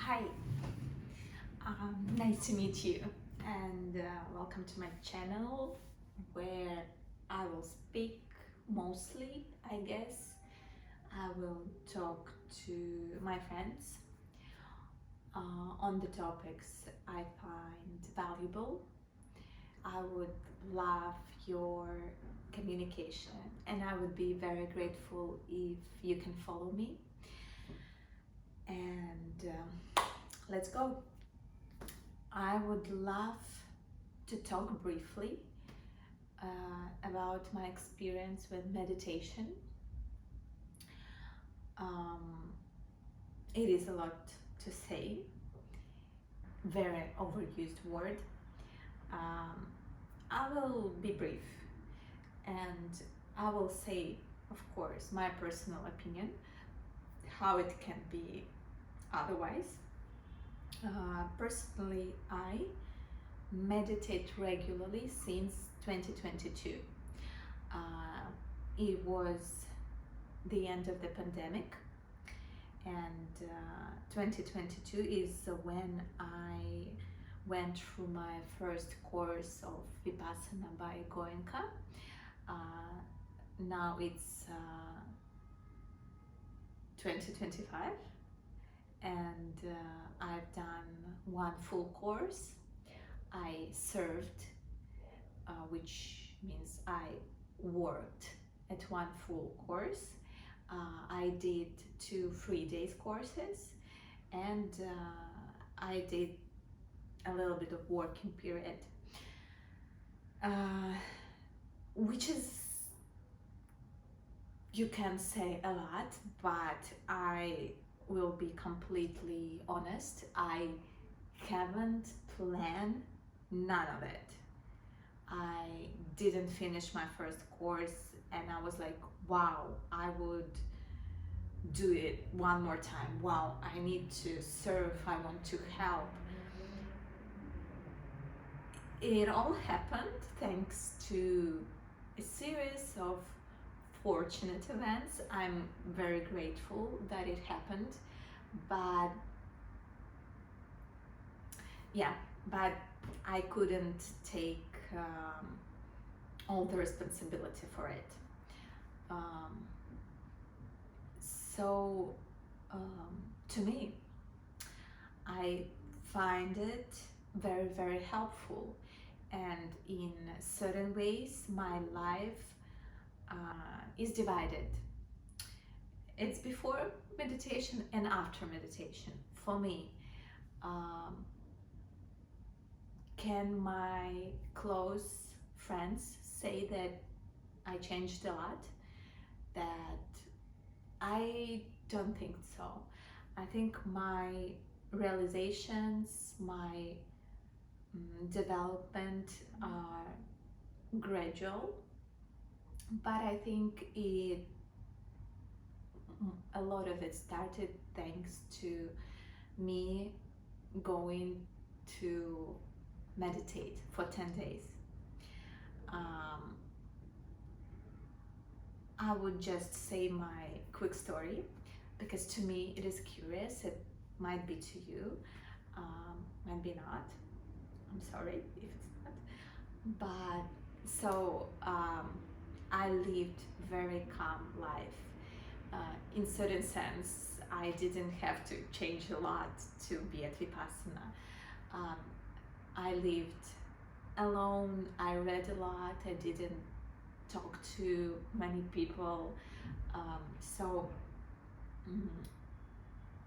Hi, nice to meet you, and welcome to my channel where I will speak mostly, I guess. I will talk to my friends on the topics I find valuable. I would love your communication, and I would be very grateful if you can follow me. And let's go. I would love to talk briefly about my experience with meditation. Um, it is a lot to say, very overused word. Um, I will be brief and I will say, of course, my personal opinion, how it can be otherwise. Personally, I meditate regularly since 2022. It was the end of the pandemic, and 2022 is when I went through my first course of Vipassana by Goenka. Now it's 2025, and I've done one full course. I served, which means I worked at one full course. I did 2 3-day courses, and I did a little bit of working period, which is, you can say a lot, but I will be completely honest. I haven't planned none of it. I didn't finish my first course and I was like, wow, I would do it one more time. Wow, I need to serve, I want to help. It all happened thanks to a series of fortunate events. I'm very grateful that it happened, but I couldn't take all the responsibility for it. So to me, I find it very, very helpful, and in certain ways my life is divided. It's before meditation and after meditation. For me, can my close friends say that I changed a lot? That I don't think so. I think my realizations, my development are gradual, but I think a lot of it started thanks to me going to meditate for 10 days. I would just say my quick story because to me it is curious. It might be to you, might be not. I'm sorry if it's not. But so I lived very calm life. In certain sense, I didn't have to change a lot to be at Vipassana. I lived alone, I read a lot, I didn't talk to many people.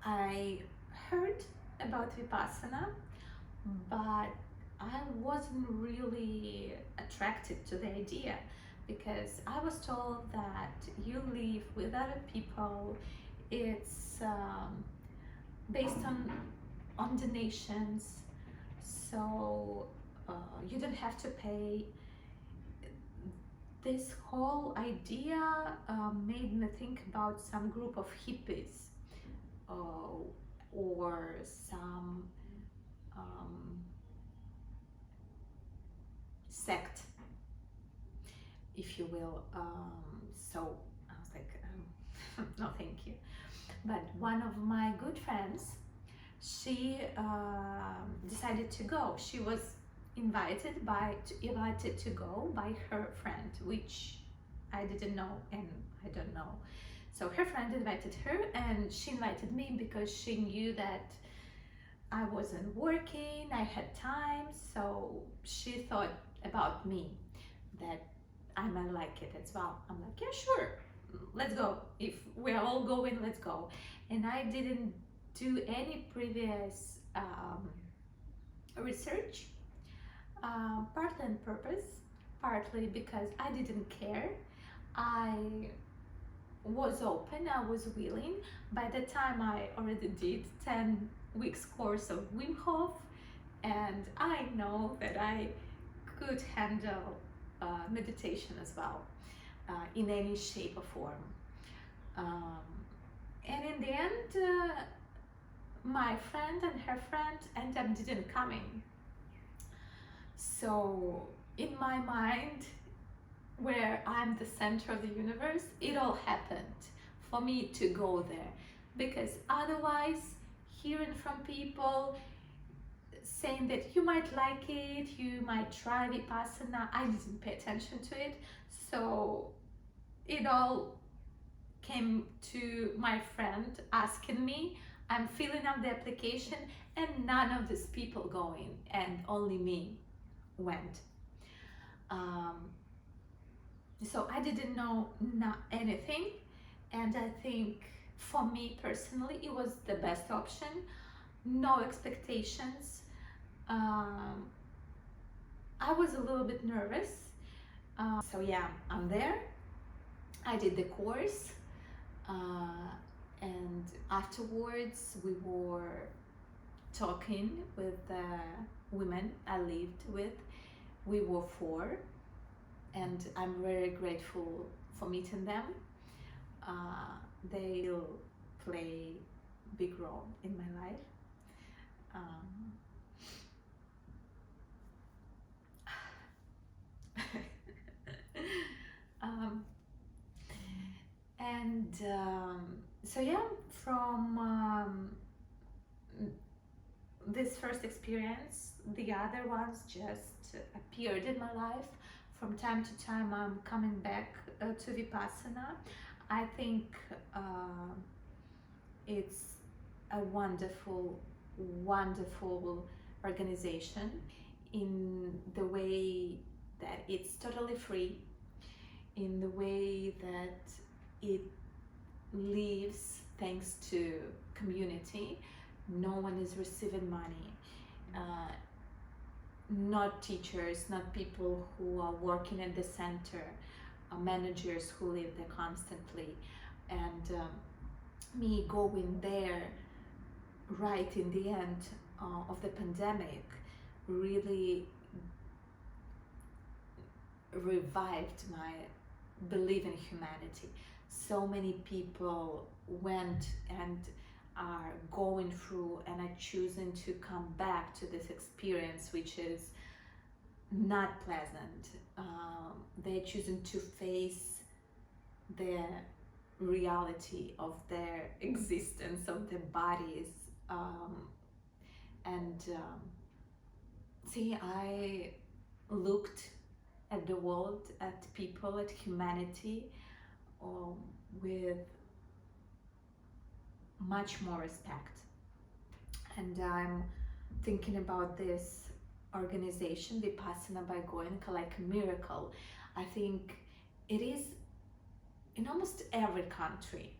I heard about Vipassana, but I wasn't really attracted to the idea because I was told that you live with other people, it's based on donations, so you don't have to pay. This whole idea made me think about some group of hippies or some sect, if you will. So I was like, no, thank you. But one of my good friends she decided to go. She was invited to go by her friend, which I didn't know and I don't know. So her friend invited her, and she invited me because she knew that I wasn't working, I had time, so she thought about me, that I might like it as well. I'm like, yeah, sure, let's go. If we're all going, let's go. And I didn't do any previous research, partly on purpose, partly because I didn't care. I was open, I was willing. By the time I already did 10 weeks course of Wim Hof, and I know that I could handle meditation as well, in any shape or form. Um, and in the end, my friend and her friend ended up didn't coming. So in my mind, where I'm the center of the universe, it all happened for me to go there. Because otherwise, hearing from people saying that you might like it, you might try Vipassana, I didn't pay attention to it. So it all came to my friend asking me, I'm filling out the application, and none of these people going, and only me went. So I didn't know not anything, and I think for me personally it was the best option. No expectations. I was a little bit nervous. So yeah, I'm there. I did the course, and afterwards we were talking with the women I lived with. We were 4, and I'm very grateful for meeting them. They will play big role in my life. So yeah, from this first experience, the other ones just appeared in my life. From time to time, I'm coming back to Vipassana. I think it's a wonderful, wonderful organization in the way that it's totally free, in the way that it lives thanks to community. No one is receiving money. Not teachers, not people who are working at the center, managers who live there constantly. And me going there right in the end of the pandemic really revived my belief in humanity. So many people went and are going through and are choosing to come back to this experience, which is not pleasant. They're choosing to face the reality of their existence, of their bodies. See, I looked at the world, at people, at humanity with much more respect. And I'm thinking about this organization, Vipassana by Goenka, like a miracle. I think it is in almost every country.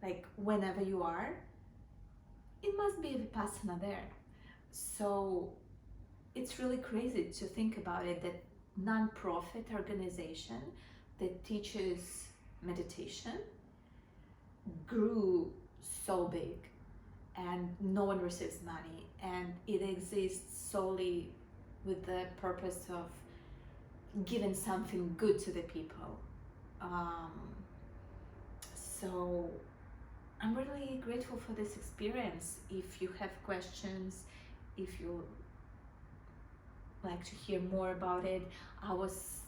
Like whenever you are, it must be a Vipassana there. So it's really crazy to think about it, that non-profit organization that teaches meditation grew so big, and no one receives money, and it exists solely with the purpose of giving something good to the people. So I'm really grateful for this experience. If you have questions, if you like to hear more about it, I was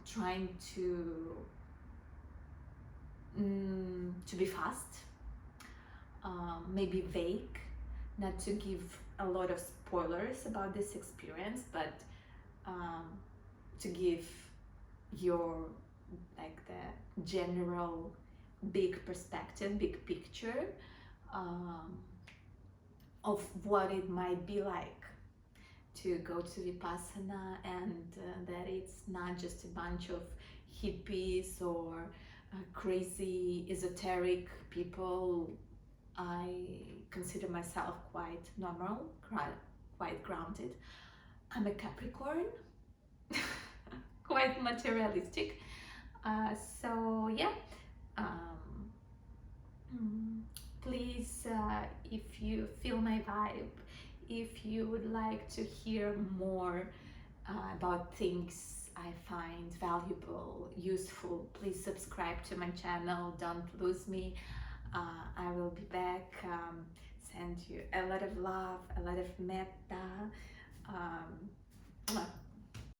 trying to be fast, maybe vague, not to give a lot of spoilers about this experience, but to give your like the general big perspective, big picture of what it might be like to go to Vipassana, and that it's not just a bunch of hippies or crazy esoteric people. I consider myself quite normal, quite grounded. I'm a Capricorn, quite materialistic. So yeah, um, please, if you feel my vibe, if you would like to hear more about things I find valuable, useful, please subscribe to my channel. Don't lose me. I will be back. Send you a lot of love, a lot of metta,